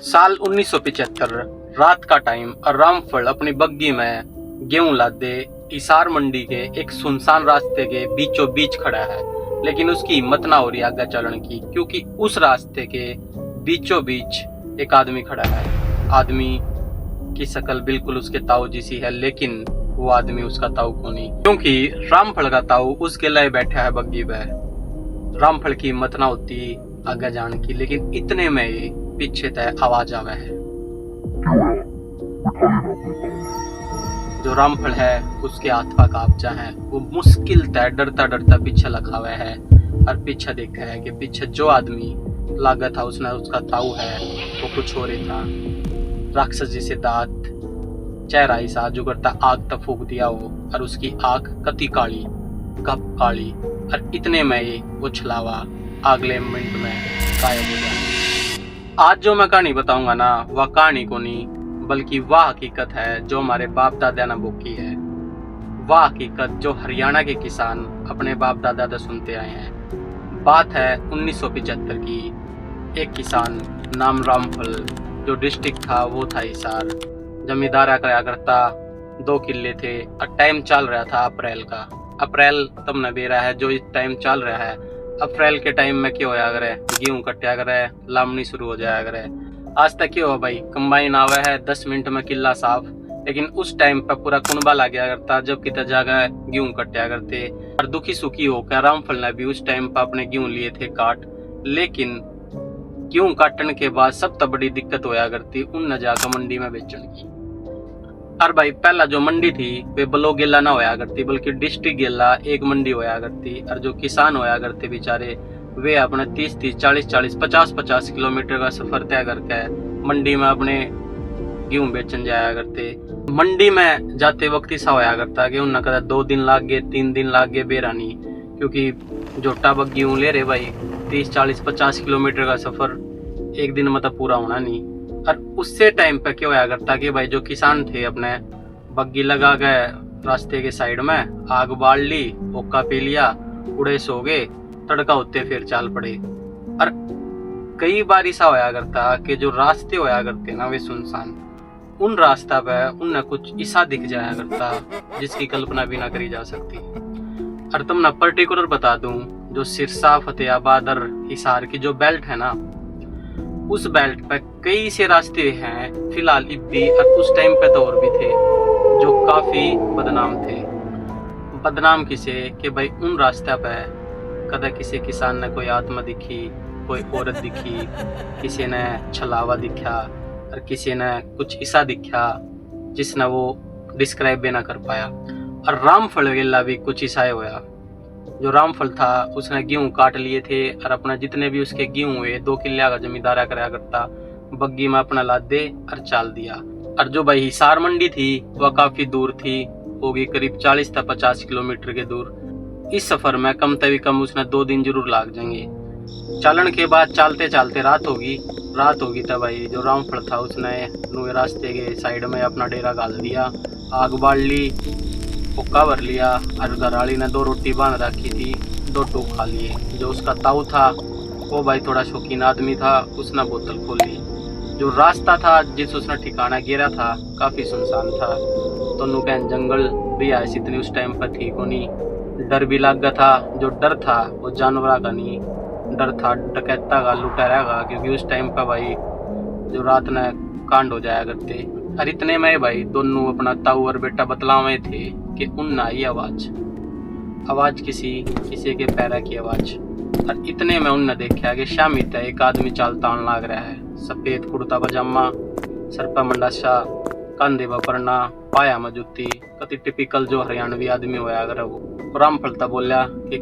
साल 1975 रात का टाइम और रामफल अपनी बग्गी में गेहूं लादे हिसार मंडी के एक सुनसान रास्ते के बीचों बीच खड़ा है। लेकिन उसकी हिम्मत ना हो रही आगे चलने की, क्योंकि उस रास्ते के बीचों बीच एक आदमी खड़ा है। आदमी की शक्ल बिल्कुल उसके ताऊ जैसी है, लेकिन वो आदमी उसका ताऊ को नहीं, क्योंकि रामफल का ताऊ उसके लिए बैठा है बग्गी पे। रामफल की हिम्मत ना होती आगे जाने की, लेकिन इतने में ही पीछे तय आवाज आवे है। जो रामफल है उसके हाथ पा कांपचा है। वो मुश्किल तय डरता डरता पीछे लगा हुआ है और पीछे देखा है कि पीछे जो आदमी लागा था उसने उसका ताऊ है, वो कुछ हो रही था। राक्षस जैसे दांत, चेहरा ऐसा जो करता आग तक फूक दिया हो, और उसकी आंख कति काली, कप काली, और इतने में ही वो छलावा अगले मिनट में गायब हो गया। आज जो मैं कहानी बताऊंगा ना, वह कहानी को नहीं बल्कि वह हकीकत है जो हमारे बाप दादा ने बोकी है। वह हकीकत जो हरियाणा के किसान अपने बाप दादा से सुनते आए हैं। बात है 1975 की। एक किसान नाम रामफल, जो डिस्ट्रिक्ट था वो था हिसार, जमींदारा कराया करता, 2 किले थे और टाइम चल रहा था अप्रैल का। अप्रैल तुमने बेरा है जो इस टाइम चल रहा है। अप्रैल के टाइम में क्या होया करे, गेहूं कट्या करे, लामनी शुरू हो जाया करे। आज तक क्या हुआ भाई, कंबाइन आवा है 10 मिनट में किला साफ, लेकिन उस टाइम पर पूरा कुनबा लग गया करता जब कितना जगह गेहूं कट्या करते। और दुखी सुखी होकर रामफल ने भी उस टाइम पर अपने गेहूं लिए थे काट, लेकिन गेहूं काटने के बाद सबसे बड़ी दिक्कत होया करती उन न जाकर मंडी में बेचने की। और भाई पहला जो मंडी थी वे ब्लॉक गेला ना होया करती, बल्कि डिस्ट्रिक्ट गेला एक मंडी होया करती। और जो किसान होया करते बेचारे, वे अपने 30-30, 40-40, 50-50 किलोमीटर का सफर तय करके मंडी में अपने गेहूं बेचन जाया करते। मंडी में जाते वक्त ऐसा होया करता कि उन कदा 2 दिन लाग गए, 3 दिन लाग गए, बेरानी, क्योंकि जो टाबक गेहूं ले रहे भाई 30-40-50 किलोमीटर का सफर एक दिन में तो पूरा होना नहीं। और उससे टाइम पे क्या होया करता कि भाई जो किसान थे अपने बग्गी लगा गए रास्ते के साइड में, आग बाल ली, ओका पी लिया, उड़े सो गए, तड़का होते फिर चाल पड़े। और कई बार ऐसा होया करता कि जो रास्ते होया करते ना वे सुनसान, उन रास्ता पे उनने कुछ ऐसा दिख जाया करता जिसकी कल्पना भी ना करी जा सकती। और तुम ना पर्टिकुलर बता दूं, जो सिरसा, फतेहाबाद और हिसार की जो बेल्ट है ना, उस बेल्ट पे कई से रास्ते हैं फिलहाल इब्बी, और उस टाइम पे तो और भी थे जो काफी बदनाम थे। बदनाम किसे कि भाई उन रास्ते पे कदा किसी किसान ने कोई आत्मा दिखी, कोई औरत दिखी, किसी ने छलावा दिखा, और किसी ने कुछ ऐसा दिखा जिसने वो डिस्क्राइब भी ना कर पाया। और रामफल वेला भी कुछ ऐसा ही होया। जो रामफल था उसने गेहूं काट लिए थे और अपना जितने भी उसके गेहूं हुए 2 किले का जमींदारा कराया करता, बग्गी में अपना लाद दे और चाल दिया। और जो भाई हिसार मंडी थी वह काफी दूर थी, होगी करीब 40 से 50 किलोमीटर के दूर। इस सफर में कम से कम उसने 2 दिन जरूर लाग जाएंगे। चालन के बाद चलते चलते रात होगी तब भाई जो रामफल था उसने रास्ते के साइड में अपना डेरा डाल दिया, आग बाल ली, हुक्का भर लिया, और घरवाली ने 2 रोटी बांध रखी थी, 2 टूक खा लिए। जो उसका ताऊ था वो भाई थोड़ा शौकीन आदमी था, उसने बोतल खोल ली। जो रास्ता था जिस उसने ठिकाना गिरा था काफी सुनसान था। दोनों के जंगल भी ऐसी इतनी उस टाइम पर थी को नहीं। डर भी लगा था। जो डर था वो जानवरा का नहीं, डर था डकैता का, लुटेरा का, क्योंकि उस टाइम पर भाई जो रात ने कांड हो जाया करते। और इतने में भाई दोनों अपना ताऊ और बेटा बतलावे थे कि उन आई आवाज किसी के पैरा की आवाज। और इतने में उनने देखा कि शामी तय एक आदमी चालता लाग रहा है। सफेद कुर्ता पजामा, सर पर मंडासा, कंधे पर परना, पाया में जूती, कति टिपिकल जो हरियाणवी आदमी होया अगर वो। रामफल था बोलिया कि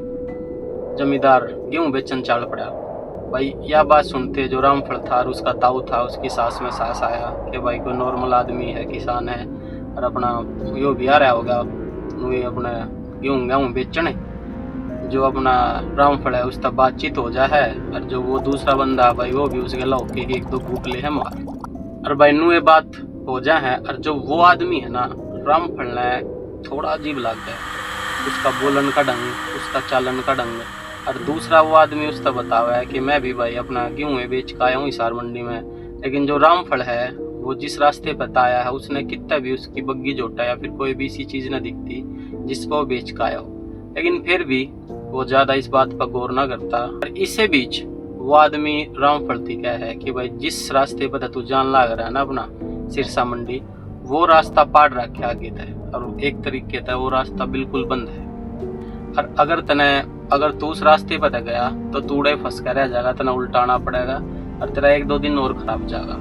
जमींदार गेहूं बेचन चाल पड़ा। भाई यह बात सुनते जो रामफल था और उसका ताऊ था, उसकी सांस में सांस आया कि भाई कोई नॉर्मल आदमी है, किसान है, और अपना यो भी आ रहा होगा अपना गेहूं बेचने। जो अपना रामफल है उसका बातचीत हो जा है, और जो वो दूसरा बंदा भाई वो भी उसके लाओ के 1-2 घूट ले है मार। और भाई ये बात हो जा है। और जो वो आदमी है ना, रामफल ने थोड़ा अजीब लग गया, उसका बोलन का ढंग, उसका चालन का ढंग। और दूसरा वो आदमी उसका बतावा है कि मैं भी भाई अपना गेहूं बेच के आया हूँ हिसार मंडी में, लेकिन जो रामफल है वो जिस रास्ते पर आया है उसने कितना भी उसकी बग्गी जोटा या फिर कोई भी ऐसी चीज ना दिखती जिसको वो बेच का आया हो, लेकिन फिर भी वो ज्यादा इस बात पर गौर ना करता। और इसी बीच वो आदमी रामफल थी क्या है कि भाई जिस रास्ते पर तू जान लग रहा है ना अपना सिरसा मंडी, वो रास्ता पाड़ रखे आगे था और एक तरीके था वो रास्ता बिल्कुल बंद है। और अगर तू उस रास्ते पर गया तो तू उड़े फंस कर रह जाएगा, तना उल्टाना पड़ेगा और तेरा 1-2 दिन और खराब जाएगा।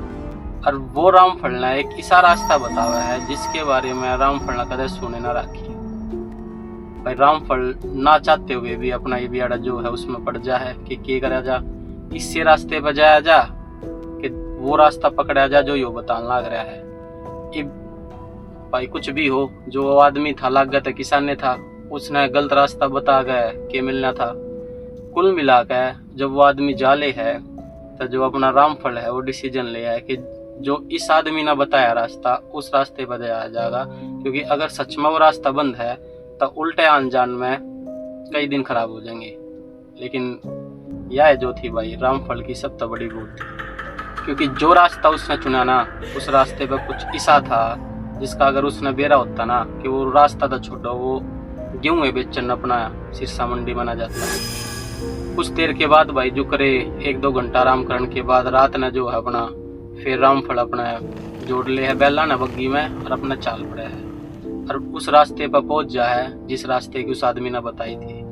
और वो रामफल ने एक ऐसा रास्ता बताया है जिसके बारे में रामफल ने कदे सुने ना रखी। भाई रामफल ना चाहते हुए भी अपना ये बियाड़ा जो है उसमें पड़ जा है कि क्या करा जा, इससे रास्ते पर जाया जा कि वो रास्ता पकड़ा जा जो यो बताने लग रहा है। भाई कुछ भी हो, जो वो आदमी था लागत है किसान था, उसने गलत रास्ता बता गया कि मिलना था। कुल मिला के जब वो आदमी जाले है तो जो अपना रामफल है वो डिसीजन ले है कि जो इस आदमी ने बताया रास्ता उस रास्ते पर जाया जाएगा, क्योंकि अगर सच में वो रास्ता बंद है तो उल्टे अनजान में कई दिन खराब हो जाएंगे। लेकिन यह जो थी भाई रामफल की सबसे बड़ी भूल थी, क्योंकि जो रास्ता उसने चुना ना उस रास्ते पर कुछ ऐसा था जिसका अगर उसने बेरा होता ना कि वो रास्ता तो छोड़ो, वो गेहूं बेचन अपना सिरसा मंडी बना जाता है। कुछ देर के बाद भाई जो करे 1-2 घंटा आराम करने के बाद रात ने जो है अपना फिर रामफल अपना जोड़ ले है बैला ना बग्गी में और अपना चाल पड़ा है और उस रास्ते पर पहुंच जा है जिस रास्ते की उस आदमी ने बताई थी।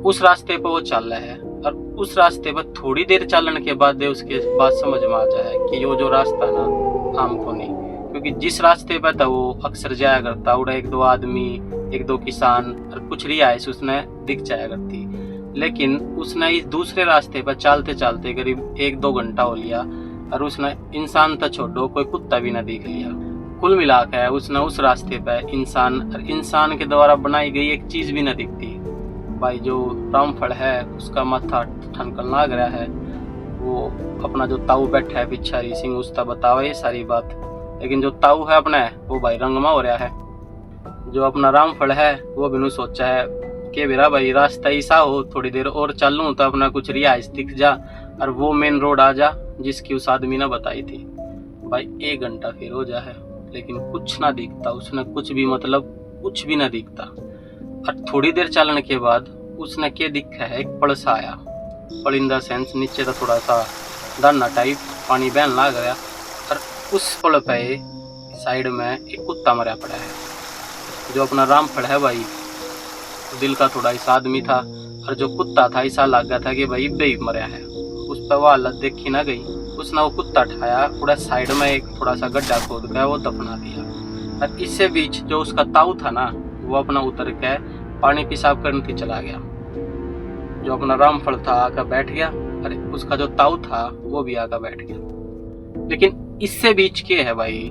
उस रास्ते पर वो चल रहा है और उस रास्ते पर थोड़ी देर चलने के बाद उसके बाद समझ में आ जाए कि यो जो रास्ता ना आम को नहीं, क्योंकि जिस रास्ते पर था वो अक्सर जाया करता उड़ा 1-2 आदमी 1-2 किसान और कुछ रिहाइश उसने दिख जाया करती। लेकिन उसने इस दूसरे रास्ते पर चलते चलते करीब 1-2 घंटा हो लिया और उसने इंसान तो छोड़ो कोई कुत्ता भी ना देख लिया। कुल मिलाकर उसने उस रास्ते पर इंसान के द्वारा बनाई गई एक चीज भी ना दिखती। भाई जो रामफल है उसका माथा ठनकन लग रहा है, वो अपना जो ताऊ बैठा है पिछारी सिंह उसका बतावा ये सारी बात, लेकिन जो ताऊ है अपना वो भाई रंगमा हो रहा है। जो अपना रामफल है वो भी सोचा है कि मेरा भाई रास्ता ऐसा हो थोड़ी देर और चलूं तो अपना कुछ रिहाइश दिख जा और वो मेन रोड आ जा जिसकी उस आदमी ने बताई थी। भाई 1 घंटा फिर हो जा है लेकिन कुछ ना दिखता, उसने कुछ भी मतलब कुछ भी ना दिखता। और थोड़ी देर चलने के बाद उसने क्या दिखा है, एक पड़ सा आया, पड़ इन द सेंस नीचे का थोड़ा सा दाना टाइप पानी बहन लग गया और उस पड़ पे साइड में एक कुत्ता मरा पड़ा है। जो अपना रामफल है भाई दिल का थोड़ा ऐसा आदमी था और जो कुत्ता था ऐसा लगा था कि भाई इब्बे ही मरा है। उस पर वो हालत देखी ना गई, उसने वो कुत्ता उठाया पूरा साइड में एक थोड़ा सा गड्ढा खोद कर वो दफना दिया। और इससे बीच जो उसका ताऊ था ना वो अपना उतर के पानी पेशाब करने चला गया। जो अपना रामफल था आकर बैठ गया और उसका जो ताऊ था वो भी आकर बैठ गया। लेकिन इससे बीच के है भाई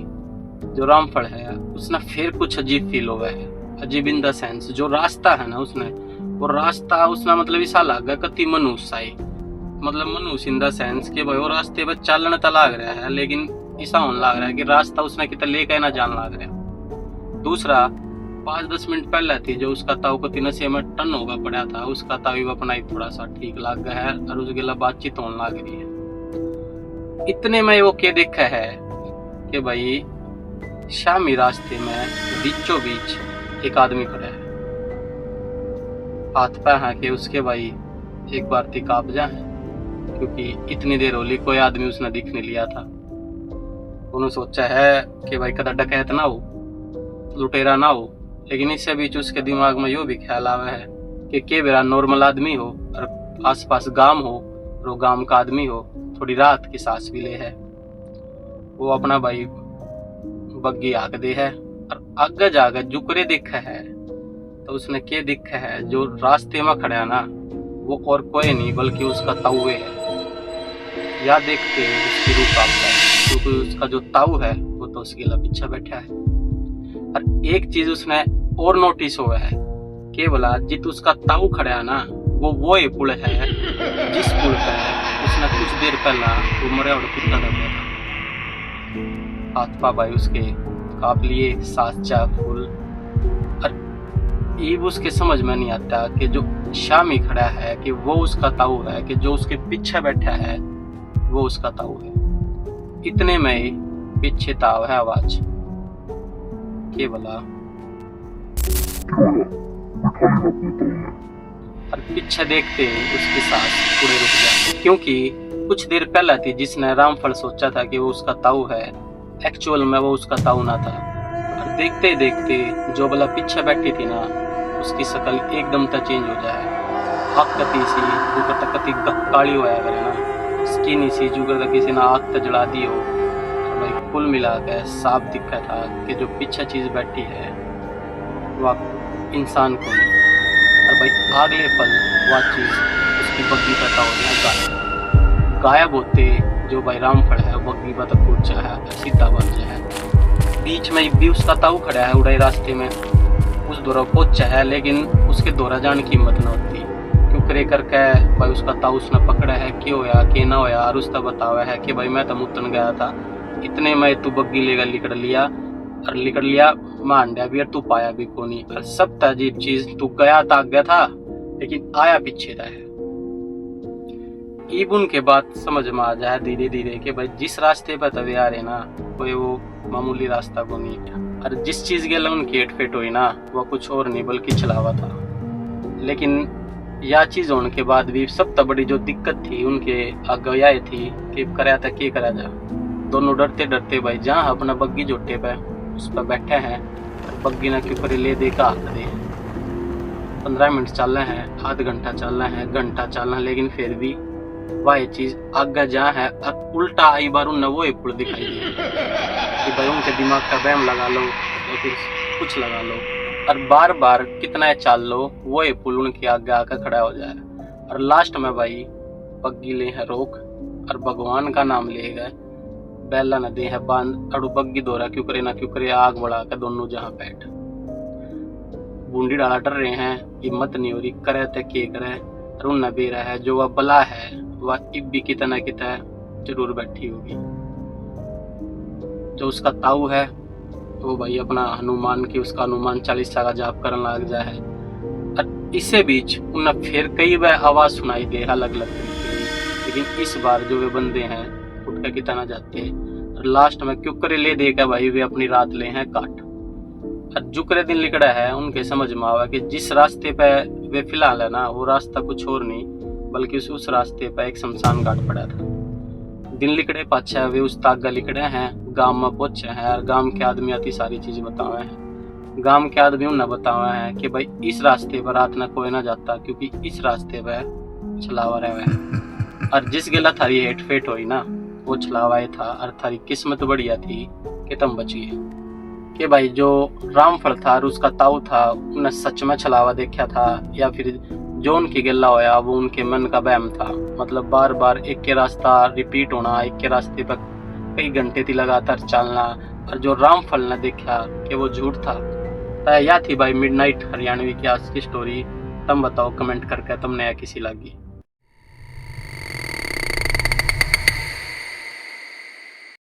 जो रामफल है उसने फिर कुछ अजीब फील हुआ है, अजीब इन द सेंस जो रास्ता है ना उसने वो रास्ता उसने मतलब ऐसा लगा कति मनुष्य सा ही, मतलब मनुष्य इन द सेंस के भाई वो रास्ते पर चलने तो लग रहा है लेकिन ऐसा होने लग रहा है कि रास्ता उसने कितना लेकर ना जान लग रहा है। दूसरा 5-10 मिनट पहले थी जो उसका ताऊ को 3 में टन होगा पड़ा था, उसका ताऊ अपना ही थोड़ा सा ठीक लग गया है और उसके लिए बातचीत होने लग रही है। इतने में वो क्या देखा है कि भाई शामी रास्ते में बीचों बीच एक आदमी खड़ा है, हाथ पैर है कि उसके भाई एक बार थी कांप जाए, क्योंकि इतनी देर होली कोई आदमी उसने दिख नहीं लिया था। उन्होंने सोचा है कि भाई कदा डकैत ना हो, लुटेरा ना हो, लेकिन इससे बीच उसके दिमाग में यो भी ख्याल आवा है कि के बेरा नॉर्मल आदमी हो और आसपास गांव हो और वो गांव का आदमी हो, थोड़ी रात की सांस भी ले है। वो अपना भाई बग्गी आग दे है और आगे जाकर जुकरे दिखा है तो उसने क्या दिखा है जो रास्ते में खड़ा है ना वो और कोई नहीं बल्कि उसका ताऊ है। या देखते उसकी रूह कांपता है क्योंकि उसका जो ताऊ है वो तो उसके लिए पीछे बैठा है। और एक चीज उसने और नोटिस हुआ है कि बोला जित उसका ताऊ खड़ा है ना वो ही पुल है जिस पुल पर उसने कुछ देर पहला वो मरे और कुत्ता दब गया था। हाथ पा भाई उसके कांप लिए, सांस चा फूल। और ये उसके समझ में नहीं आता कि जो शामी खड़ा है कि वो उसका ताऊ है, कि जो उसके पीछे बैठा है वो उसका ताऊ है। इतने में पीछे ताव है आवाज के बोला और पीछे देखते ही उसकी सांस पूरे रुक जाती, क्योंकि कुछ देर पहले थी जिसने रामफल सोचा था कि वो उसका ताऊ है, एक्चुअल में वो उसका ताऊ ना था। और देखते ही देखते जो बला पीछे बैठी थी ना, उसकी शक्ल एकदम ता चेंज हो जाए, आँख कती सी ऊपर तक कती काली होया करे ना, स्किन सी जो कर किसी ने आँख तक जला दी हो। भाई कुल मिला के साफ दिखा था कि जो पीछे चीज बैठी है वह इंसान को नहीं। और भाई अगले पल वह चीज उसकी बग्गी पर हो गया गायब होते जो भाई रामफल है बग्गी पर तक पहुंचा है, सीधा बन जाए। बीच में भी उसका ताऊ खड़ा है उड़ाई रास्ते में, उस दौरा पहुंचा है, लेकिन उसके दौरा जाने की हिम्मत न होती, क्यों करे करके भाई उसका ताऊ उसने पकड़ा है, क्यों होया कि ना होया। और उसका बतावा है कि भाई मैं तो मुतन गया था, इतने में तू बग्गी लेकर लिकड़ लिया मांडा भी और तू पाया भी को नहीं। और सब अजीब चीज तू गया था लेकिन आया पीछे था है। ईबुन के बाद समझ में आ जाए धीरे धीरे कि भाई जिस रास्ते पर तवे आ रहे ना कोई वो मामूली रास्ता को नहीं है, और जिस चीज के लिए उनकी हेटफेट हुई ना वह कुछ और नहीं बल्कि छलावा था। लेकिन यह चीज होने के बाद भी सबसे बड़ी जो दिक्कत थी उनके आगे यह थी कि कराया था क्या करा जा। दोनों डरते डरते भाई जहाँ अपना बग्गी जोटे पे उस पर बैठे हैं, बग्गी ना क्यों करे ले दे का हाथ दे। 15 मिनट चल रहे हैं, आध घंटा चल रहे हैं, घंटा चल रहे हैं, लेकिन फिर भी वह चीज आगे जहाँ है उल्टा आई बार उन वो पुल दिखाई दे कि भाई उनके दिमाग का बैम लगा लो या फिर कुछ लगा लो, और बार बार कितना चाल लो वो पुल उनके आगे आकर खड़ा हो जाए। और लास्ट में भाई बग्गी ले है रोक और भगवान का नाम ले गए, बैला न दे है बांध अड़ू बग्गी दौरा क्यों करे आग बढ़ा कर दोनों जहाँ बैठ बूंदी डाला डर रहे हैं, हिम्मत नहीं हो रही करे ते के करे। और उन नबी रहा है जो वह बला है वह इब्बी कितना जरूर बैठी होगी। जो उसका ताऊ है वो भाई अपना हनुमान की उसका हनुमान 40 का जाप करने लग जाए। और इसे बीच उन्हें फिर कई बार आवाज सुनाई दे अलग अलग तरीके की, लेकिन इस बार जो वे बंदे हैं उठ कर कितना जाते हैं। और लास्ट में क्यों करे ले देगा भाई वे अपनी रात ले हैं काट। और जुकरे दिन लिखड़ा है उनके समझ में आवा कि जिस रास्ते पे वे फिलहाल है ना वो रास्ता कुछ और नहीं बल्कि उस रास्ते पे एक शमशान घाट पड़ा था। दिन लिखड़े पाछा वे उस तागा लिखड़े हैं, गांव में पहुंचे हैं और गांव के आदमी आती सारी चीज बतावे हैं। गांव के आदमी उन्हें बतावा है कि भाई इस रास्ते पर रात ना कोई ना जाता क्योंकि इस रास्ते पर छलावा रहे है। और जिस गेला थारी हेट फेट हुई ना वो छलावा था और थारी किस्मत बढ़िया थी कि तुम बच गए। कि भाई जो रामफल था और उसका ताऊ था उन्हें सच में छलावा देखा था या फिर जो उनकी गिल्ला होया वो उनके मन का वहम था। मतलब बार बार एक के रास्ता रिपीट होना, एक के रास्ते पर कई घंटे थी लगातार चलना, और जो रामफल ने देखा कि वो झूठ था। यह थी भाई मिडनाइट हरियाणवी की आज की स्टोरी। तुम बताओ कमेंट करके तुमने किसी लगी।